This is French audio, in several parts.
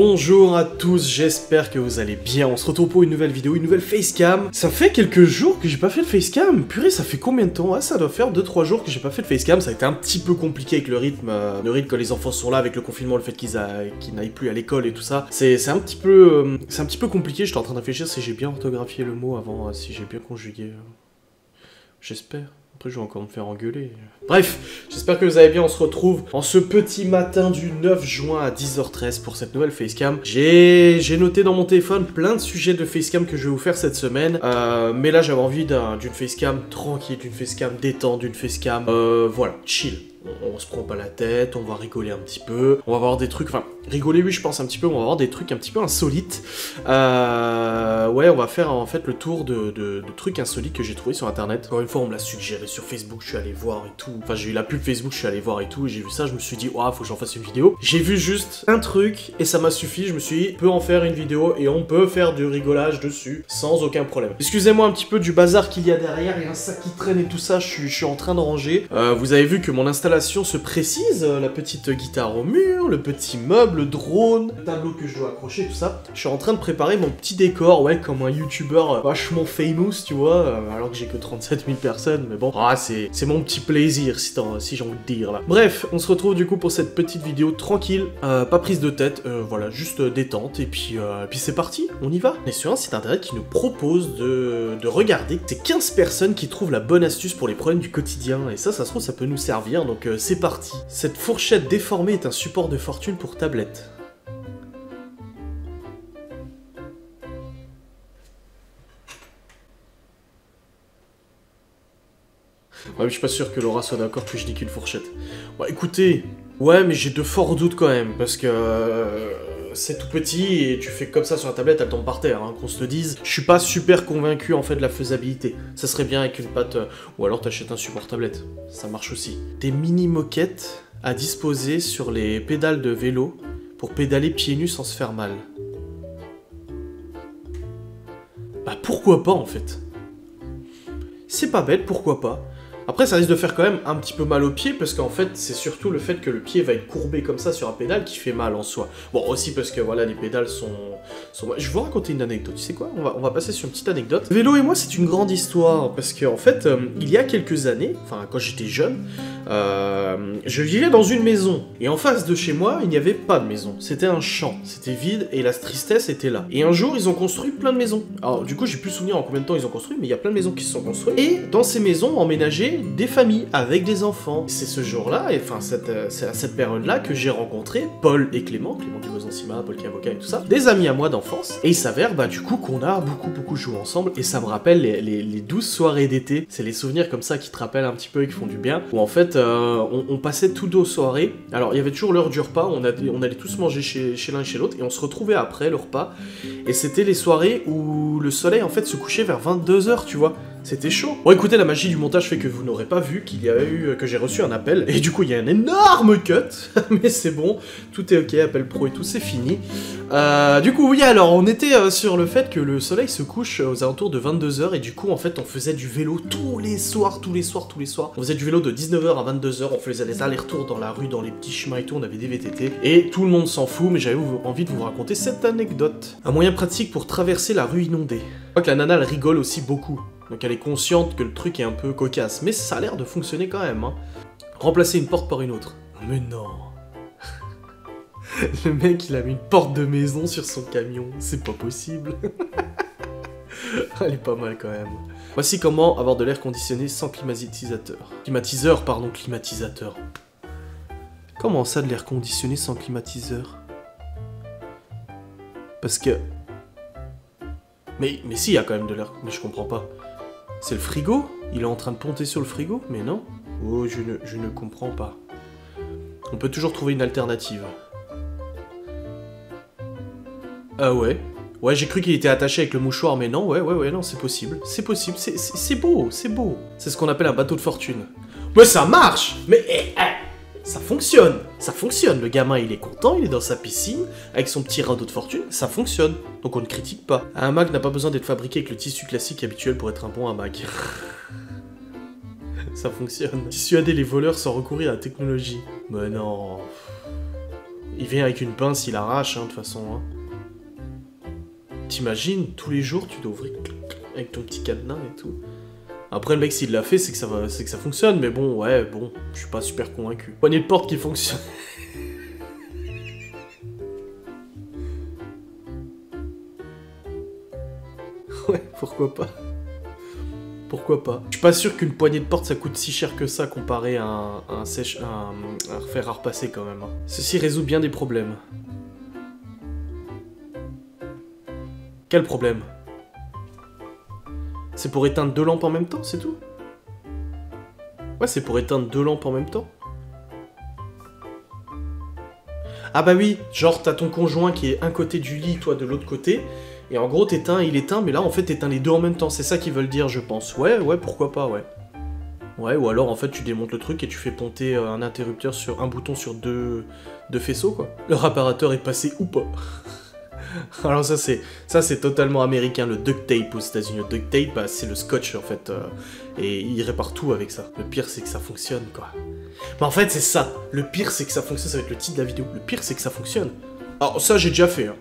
Bonjour à tous, j'espère que vous allez bien. On se retrouve pour une nouvelle vidéo, une nouvelle facecam. Ça fait quelques jours que j'ai pas fait de facecam. Purée, ça fait combien de temps? Ah, ça doit faire 2-3 jours que j'ai pas fait de facecam. Ça a été un petit peu compliqué avec le rythme quand les enfants sont là, avec le confinement, le fait qu'ils n'aillent plus à l'école et tout ça. C'est un petit peu compliqué. J'étais en train de réfléchir si j'ai bien orthographié le mot avant, si j'ai bien conjugué. J'espère. Après, je vais encore me faire engueuler. Bref, j'espère que vous allez bien. On se retrouve en ce petit matin du 9 juin à 10h13 pour cette nouvelle facecam. J'ai noté dans mon téléphone plein de sujets de facecam que je vais vous faire cette semaine. Mais là, j'avais envie d'une facecam tranquille, d'une facecam détente, d'une facecam, voilà, chill. On se prend pas la tête, on va rigoler un petit peu, on va voir des trucs, enfin, rigoler oui je pense un petit peu, on va voir des trucs un petit peu insolites. Ouais, on va faire en fait le tour de trucs insolites que j'ai trouvé sur internet. Encore une fois, on me l'a suggéré sur Facebook, je suis allé voir et tout. Enfin, j'ai eu la pub Facebook, je suis allé voir et tout, et j'ai vu ça, je me suis dit, ouah, faut que j'en fasse une vidéo. J'ai vu juste un truc, et ça m'a suffi, je me suis dit, on peut en faire une vidéo, et on peut faire du rigolage dessus, sans aucun problème. Excusez-moi un petit peu du bazar qu'il y a derrière, il y a un sac qui traîne et tout ça, je suis en train de ranger. Vous avez vu que mon installation se précise, la petite guitare au mur, le petit meuble, le drone, le tableau que je dois accrocher, tout ça. Je suis en train de préparer mon petit décor, ouais, comme un youtubeur vachement famous, tu vois, alors que j'ai que 37 000 personnes, mais bon, c'est mon petit plaisir, si j'ai envie de dire, là. Bref, on se retrouve du coup pour cette petite vidéo tranquille, pas prise de tête, voilà, juste détente, et puis c'est parti, on y va. On est sur un site internet qui nous propose de regarder ces 15 personnes qui trouvent la bonne astuce pour les problèmes du quotidien, et ça se trouve, ça peut nous servir, donc c'est parti. Cette fourchette déformée est un support de fortune pour tablette. Ouais, mais je suis pas sûr que Laura soit d'accord que je dis qu'une fourchette. Bon, écoutez, ouais, mais j'ai de forts doutes quand même, parce que c'est tout petit et tu fais comme ça sur la tablette, elle tombe par terre, hein, qu'on se le dise. Je suis pas super convaincu en fait de la faisabilité. Ça serait bien avec une patte, ou alors t'achètes un support tablette, ça marche aussi. Des mini moquettes à disposer sur les pédales de vélo pour pédaler pieds nus sans se faire mal. Bah pourquoi pas en fait. C'est pas bête, pourquoi pas. Après, ça risque de faire quand même un petit peu mal au pied, parce qu'en fait, c'est surtout le fait que le pied va être courbé comme ça sur un pédale qui fait mal en soi. Bon, aussi parce que, voilà, les pédales sont... Je vais vous raconter une anecdote, tu sais quoi, on va passer sur une petite anecdote. Vélo et moi, c'est une grande histoire, parce qu'en fait, il y a quelques années, enfin, quand j'étais jeune, je vivais dans une maison, et en face de chez moi, il n'y avait pas de maison. C'était un champ, c'était vide, et la tristesse était là. Et un jour, ils ont construit plein de maisons. Alors, du coup, j'ai plus souvenir en combien de temps ils ont construit, mais il y a plein de maisons qui se sont construites. Et dans ces maisons, emménagées des familles avec des enfants. C'est ce jour-là, et enfin c'est à cette période-là que j'ai rencontré Paul et Clément qui bosse en cinéma, Paul qui est avocat et tout ça, des amis à moi d'enfance, et il s'avère bah du coup qu'on a beaucoup joué ensemble, et ça me rappelle les 12 soirées d'été, c'est les souvenirs comme ça qui te rappellent un petit peu et qui font du bien, où en fait on passait toutes nos soirées, alors il y avait toujours l'heure du repas, on allait tous manger chez l'un et chez l'autre, et on se retrouvait après le repas, et c'était les soirées où le soleil en fait se couchait vers 22h, tu vois. C'était chaud. Bon écoutez, la magie du montage fait que vous n'aurez pas vu qu'il y a eu, que j'ai reçu un appel, et du coup il y a un énorme cut, mais c'est bon, tout est ok, appel pro et tout, c'est fini. Du coup oui, alors on était sur le fait que le soleil se couche aux alentours de 22h, et du coup en fait on faisait du vélo tous les soirs. On faisait du vélo de 19h à 22h, on faisait des allers-retours dans la rue, dans les petits chemins et tout, on avait des VTT, et tout le monde s'en fout, mais j'avais envie de vous raconter cette anecdote. Un moyen pratique pour traverser la rue inondée. Je crois que la nana elle rigole aussi beaucoup. Donc elle est consciente que le truc est un peu cocasse, mais ça a l'air de fonctionner quand même, hein. Remplacer une porte par une autre. Mais non. Le mec il a mis une porte de maison sur son camion, c'est pas possible. Elle est pas mal quand même. Voici comment avoir de l'air conditionné sans climatisateur. Climatiseur. Comment ça de l'air conditionné sans climatiseur? Parce que... Mais si, il y a quand même de l'air, mais je comprends pas. C'est le frigo? Il est en train de ponter sur le frigo? Mais non. Oh, je ne comprends pas. On peut toujours trouver une alternative. Ah ouais. Ouais, j'ai cru qu'il était attaché avec le mouchoir, mais non, ouais, non, c'est possible. C'est possible, c'est beau. C'est ce qu'on appelle un bateau de fortune. Mais ça marche! Mais ça fonctionne, le gamin il est content, il est dans sa piscine, avec son petit radeau de fortune, ça fonctionne, donc on ne critique pas. Un hamac n'a pas besoin d'être fabriqué avec le tissu classique habituel pour être un bon hamac. Ça fonctionne. Dissuader les voleurs sans recourir à la technologie. Mais non... Il vient avec une pince, il arrache, hein, de toute façon. Hein. T'imagines, tous les jours, tu dois ouvrir avec ton petit cadenas et tout. Après, le mec, s'il l'a fait, c'est que ça fonctionne, mais bon, ouais, bon, je suis pas super convaincu. Poignée de porte qui fonctionne. Ouais, pourquoi pas. Pourquoi pas. Je suis pas sûr qu'une poignée de porte, ça coûte si cher que ça comparé à un fer à repasser quand même. Hein. Ceci résout bien des problèmes. Quel problème? C'est pour éteindre 2 lampes en même temps, c'est tout? Ouais, c'est pour éteindre 2 lampes en même temps. Ah bah oui, genre t'as ton conjoint qui est un côté du lit, toi de l'autre côté, et en gros t'éteins, il éteint, mais là en fait t'éteins les deux en même temps, c'est ça qu'ils veulent dire je pense. Ouais, pourquoi pas, ouais. Ouais, ou alors en fait tu démontes le truc et tu fais ponter un interrupteur sur un bouton sur deux faisceaux quoi. Le réparateur est passé ou pas. Alors ça c'est totalement américain, le duct tape aux États-Unis. Le duct tape, bah, c'est le scotch en fait, et il répare tout avec ça. Le pire c'est que ça fonctionne quoi. Mais en fait c'est ça, le pire c'est que ça fonctionne, ça va être le titre de la vidéo. Le pire c'est que ça fonctionne. Alors ça j'ai déjà fait, hein.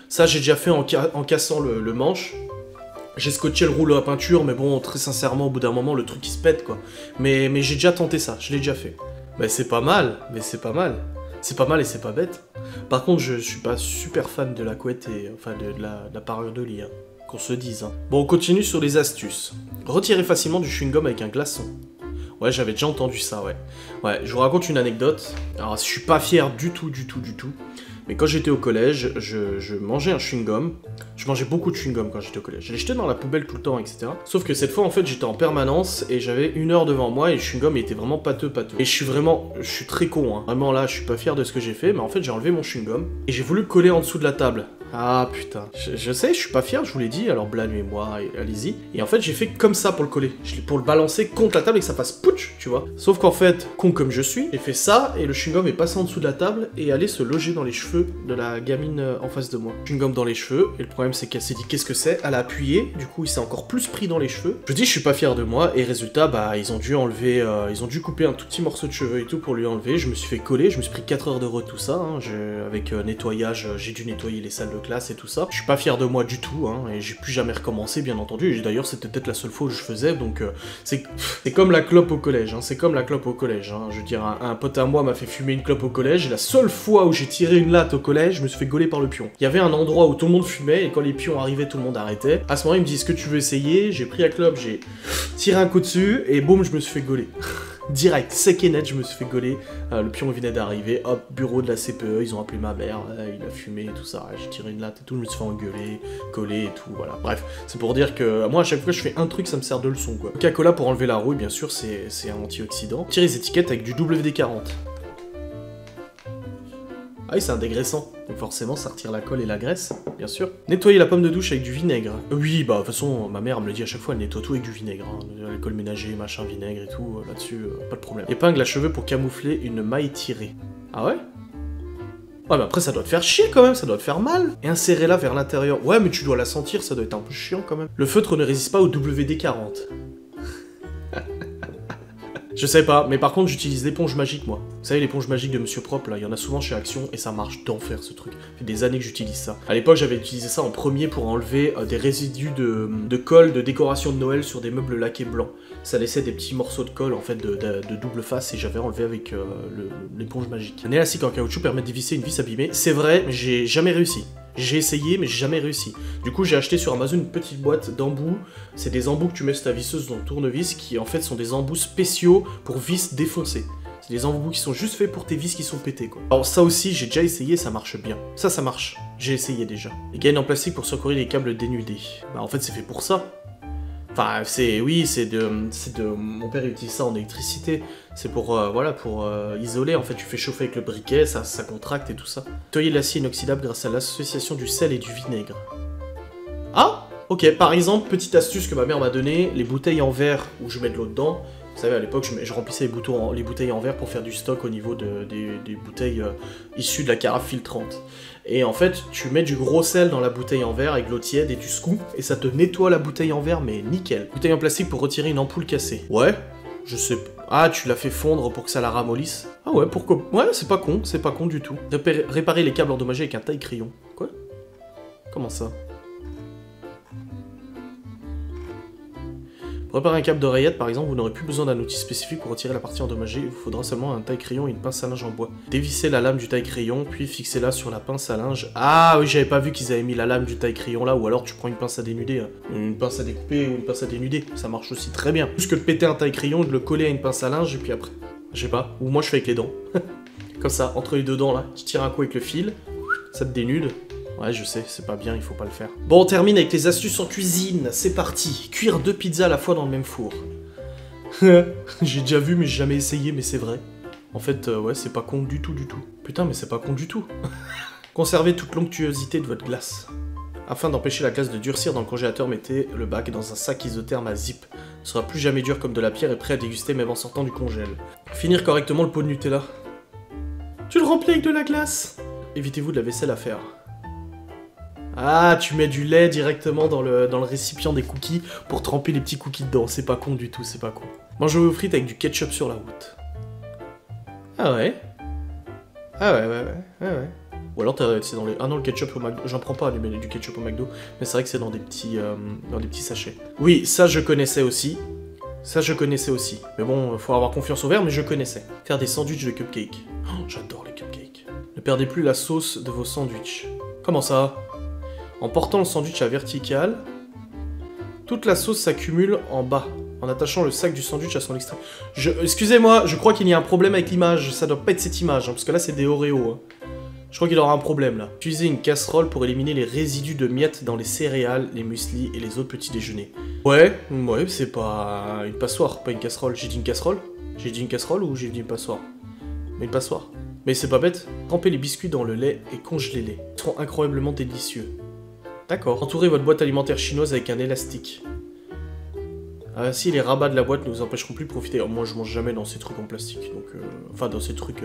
Ça j'ai déjà fait en cassant le manche. J'ai scotché le rouleau à peinture, mais bon très sincèrement au bout d'un moment le truc il se pète quoi. Mais j'ai déjà tenté ça, je l'ai déjà fait. Bah c'est pas mal, mais c'est pas mal. C'est pas mal et c'est pas bête. Par contre, je suis pas super fan de la couette et enfin de la parure de lit, hein, qu'on se dise. Hein. Bon, on continue sur les astuces. Retirer facilement du chewing-gum avec un glaçon. Ouais, j'avais déjà entendu ça, ouais. Ouais, je vous raconte une anecdote. Alors, je suis pas fier du tout. Mais quand j'étais au collège, je mangeais un chewing-gum. Je mangeais beaucoup de chewing-gum quand j'étais au collège. Je les jetais dans la poubelle tout le temps, etc. Sauf que cette fois, en fait, j'étais en permanence et j'avais 1 heure devant moi et le chewing-gum était vraiment pâteux. Et je suis très con, hein. Vraiment là, je suis pas fier de ce que j'ai fait, mais en fait, j'ai enlevé mon chewing-gum et j'ai voulu le coller en dessous de la table. Ah putain, je sais, je suis pas fier, je vous l'ai dit, alors blâmez-moi, allez-y. Et en fait, j'ai fait comme ça pour le coller, pour le balancer contre la table et que ça fasse pouch, tu vois. Sauf qu'en fait, con comme je suis, j'ai fait ça et le chewing-gum est passé en dessous de la table et allait se loger dans les cheveux de la gamine en face de moi. Chewing-gum dans les cheveux, et le problème c'est qu'elle s'est dit qu'est-ce que c'est, elle a appuyé, du coup il s'est encore plus pris dans les cheveux. Je dis je suis pas fier de moi et résultat, bah ils ont dû enlever, ils ont dû couper un tout petit morceau de cheveux et tout pour lui enlever. Je me suis fait coller, je me suis pris 4 heures de tout ça, hein, avec nettoyage, j'ai dû nettoyer les salles de classe et tout ça. Je suis pas fier de moi du tout, hein, et j'ai plus jamais recommencé, bien entendu. Et d'ailleurs, c'était peut-être la seule fois où je faisais, donc c'est comme la clope au collège, hein, c'est comme la clope au collège. Hein. Je veux dire, un pote à moi m'a fait fumer une clope au collège, et la seule fois où j'ai tiré une latte au collège, je me suis fait gauler par le pion. Il y avait un endroit où tout le monde fumait, et quand les pions arrivaient, tout le monde arrêtait. À ce moment, il me dit, est-ce que tu veux essayer? J'ai pris la clope, j'ai tiré un coup dessus, et boum, je me suis fait gauler. Direct, sec et net, je me suis fait gauler. Le pion venait d'arriver, hop, bureau de la CPE, ils ont appelé ma mère, il a fumé et tout ça, j'ai tiré une latte et tout, je me suis fait engueuler, coller et tout, voilà. Bref, c'est pour dire que moi, à chaque fois que je fais un truc, ça me sert de leçon, quoi. Coca-Cola pour enlever la rouille, bien sûr, c'est un antioxydant. Tirer les étiquettes avec du WD-40. Ah oui, c'est un dégraissant, donc forcément ça retire la colle et la graisse, bien sûr. Nettoyer la pomme de douche avec du vinaigre. Oui, bah de toute façon, ma mère me le dit à chaque fois, elle nettoie tout avec du vinaigre. Hein. L'alcool ménager, machin, vinaigre et tout, là-dessus, pas de problème. Épingle à cheveux pour camoufler une maille tirée. Ah ouais? Ouais, mais après ça doit te faire chier quand même, ça doit te faire mal. Et insérez-la vers l'intérieur. Ouais, mais tu dois la sentir, ça doit être un peu chiant quand même. Le feutre ne résiste pas au WD-40. Je sais pas, mais par contre j'utilise l'éponge magique moi. Vous savez l'éponge magique de Monsieur Propre là, il y en a souvent chez Action et ça marche d'enfer ce truc. Ça fait des années que j'utilise ça. À l'époque j'avais utilisé ça en premier pour enlever des résidus de colle de décoration de Noël sur des meubles laqués blancs. Ça laissait des petits morceaux de colle en fait de double face et j'avais enlevé avec l'éponge magique. Un élastique en caoutchouc permet d'évisser une vis abîmée. C'est vrai, mais j'ai jamais réussi. J'ai essayé, mais j'ai jamais réussi. Du coup, j'ai acheté sur Amazon une petite boîte d'embouts. C'est des embouts que tu mets sur ta visseuse dans le tournevis, qui en fait sont des embouts spéciaux pour vis défoncées. C'est des embouts qui sont juste faits pour tes vis qui sont pétées, quoi. Alors ça aussi, j'ai déjà essayé, ça marche bien. Ça marche. J'ai essayé déjà. Les gaines en plastique pour secourir les câbles dénudés. Bah en fait, c'est fait pour ça. Enfin, mon père utilise ça en électricité. C'est pour, voilà, pour isoler. En fait, tu fais chauffer avec le briquet, ça contracte et tout ça. Nettoyer l'acier inoxydable grâce à l'association du sel et du vinaigre. Ah, ok. Par exemple, petite astuce que ma mère m'a donnée, les bouteilles en verre où je mets de l'eau dedans. Vous savez, à l'époque, je remplissais les bouteilles en verre pour faire du stock au niveau des bouteilles issues de la carafe filtrante. Et en fait, tu mets du gros sel dans la bouteille en verre avec de l'eau tiède et tu secoues, et ça te nettoie la bouteille en verre, mais nickel. Bouteille en plastique pour retirer une ampoule cassée. Ouais, je sais... Ah, tu l'as fait fondre pour que ça la ramollisse. Ah ouais, pourquoi... Ouais, c'est pas con du tout. Réparer les câbles endommagés avec un taille-crayon. Quoi? Comment ça? Pour réparer un câble d'oreillette, par exemple, vous n'aurez plus besoin d'un outil spécifique pour retirer la partie endommagée, il vous faudra seulement un taille-crayon et une pince à linge en bois. Dévissez la lame du taille-crayon, puis fixez-la sur la pince à linge. Ah oui, j'avais pas vu qu'ils avaient mis la lame du taille-crayon là, ou alors tu prends une pince à dénuder, hein. Une pince à découper ou une pince à dénuder, ça marche aussi très bien. Plus que de péter un taille-crayon, de le coller à une pince à linge, et puis après, je sais pas, ou moi je fais avec les dents. Comme ça, entre les deux dents là, tu tires un coup avec le fil, ça te dénude. Ouais, je sais, c'est pas bien, il faut pas le faire. Bon, on termine avec les astuces en cuisine, c'est parti. Cuire 2 pizzas à la fois dans le même four. J'ai déjà vu, mais j'ai jamais essayé, mais c'est vrai. En fait, ouais, c'est pas con du tout. Putain, mais c'est pas con du tout. Conservez toute l'onctuosité de votre glace. Afin d'empêcher la glace de durcir dans le congélateur, mettez le bac dans un sac isotherme à zip. Ce sera plus jamais dur comme de la pierre et prêt à déguster même en sortant du congèle. Finir correctement le pot de Nutella. Tu le remplis avec de la glace. Évitez-vous de la vaisselle à faire. Ah, tu mets du lait directement dans le récipient des cookies pour tremper les petits cookies dedans. C'est pas con du tout, c'est pas con. Manger vos frites avec du ketchup sur la route. Ah ouais. Ah ouais. Ou alors c'est dans les... Ah non, le ketchup au McDo. J'en prends pas du ketchup au McDo, mais c'est vrai que c'est dans des petits sachets. Oui, ça je connaissais aussi. Mais bon, faut avoir confiance au verre, mais je connaissais. Faire des sandwichs de cupcakes. Oh, j'adore les cupcakes. Ne perdez plus la sauce de vos sandwichs. Comment ça? En portant le sandwich à verticale, toute la sauce s'accumule en bas, en attachant le sac du sandwich à son extrême. Excusez-moi, je crois qu'il y a un problème avec l'image, ça doit pas être cette image, hein, parce que là c'est des Oreos. Hein. Je crois qu'il aura un problème là. Utilisez une casserole pour éliminer les résidus de miettes dans les céréales, les mueslis et les autres petits déjeuners. Ouais, c'est pas une passoire, pas une casserole. J'ai dit une casserole? J'ai dit une casserole ou j'ai dit une passoire? Mais une passoire. Mais c'est pas bête. Trempez les biscuits dans le lait et congelez-les. Ils seront incroyablement délicieux. D'accord. Entourez votre boîte alimentaire chinoise avec un élastique. Si les rabats de la boîte ne vous empêcheront plus de profiter. Moi je mange jamais dans ces trucs en plastique, donc enfin dans ces trucs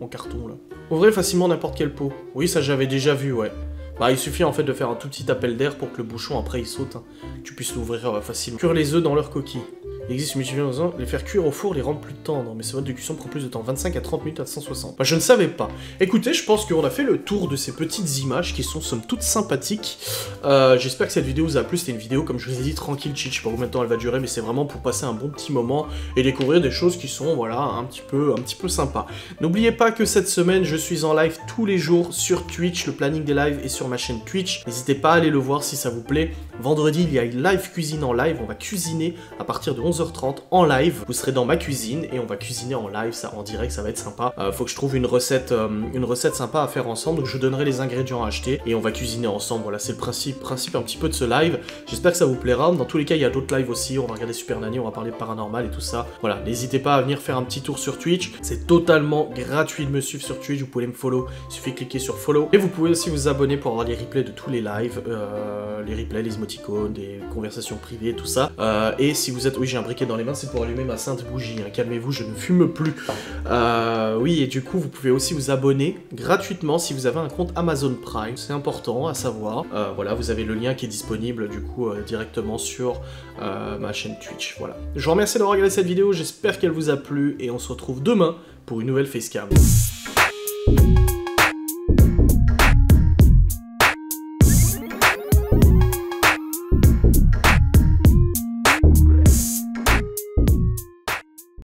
en carton là. Ouvrez facilement n'importe quel pot. Oui, ça j'avais déjà vu, ouais. Bah il suffit en fait de faire un tout petit appel d'air pour que le bouchon après il saute, hein. Tu puisses l'ouvrir facilement. Cuire les œufs dans leur coquille. Il existe une multiplication, les faire cuire au four les rendre plus tendres, mais ce mode de cuisson prend plus de temps, 25 à 30 minutes à 160. Bah je ne savais pas. Écoutez, je pense qu'on a fait le tour de ces petites images qui sont somme toute sympathiques. J'espère que cette vidéo vous a plu, c'était une vidéo comme je vous ai dit tranquille, chill, je sais pas combien de temps elle va durer, mais c'est vraiment pour passer un bon petit moment et découvrir des choses qui sont, voilà, un petit peu sympas. N'oubliez pas que cette semaine, je suis en live tous les jours sur Twitch, le planning des lives est sur ma chaîne Twitch, n'hésitez pas à aller le voir si ça vous plaît. Vendredi, il y a une live cuisine en live, on va cuisiner à partir de 11h30 en live. Vous serez dans ma cuisine et on va cuisiner en live, ça en direct, ça va être sympa. Faut que je trouve une recette sympa à faire ensemble, donc je donnerai les ingrédients à acheter et on va cuisiner ensemble. Voilà, c'est le principe un petit peu de ce live. J'espère que ça vous plaira. Dans tous les cas, il y a d'autres lives aussi. On va regarder Super Nanny, on va parler de paranormal et tout ça. Voilà, n'hésitez pas à venir faire un petit tour sur Twitch. C'est totalement gratuit de me suivre sur Twitch. Vous pouvez me follow, il suffit de cliquer sur follow. Et vous pouvez aussi vous abonner pour avoir les replays de tous les lives, les replays, les émoticônes, des conversations privées, tout ça. Et si vous êtes... Oui, j'ai un briquet dans les mains, c'est pour allumer ma sainte bougie, hein. Calmez-vous, je ne fume plus. Oui, et du coup, vous pouvez aussi vous abonner gratuitement si vous avez un compte Amazon Prime, c'est important à savoir. Voilà, vous avez le lien qui est disponible, du coup, directement sur ma chaîne Twitch, voilà. Je vous remercie d'avoir regardé cette vidéo, j'espère qu'elle vous a plu, et on se retrouve demain pour une nouvelle facecam.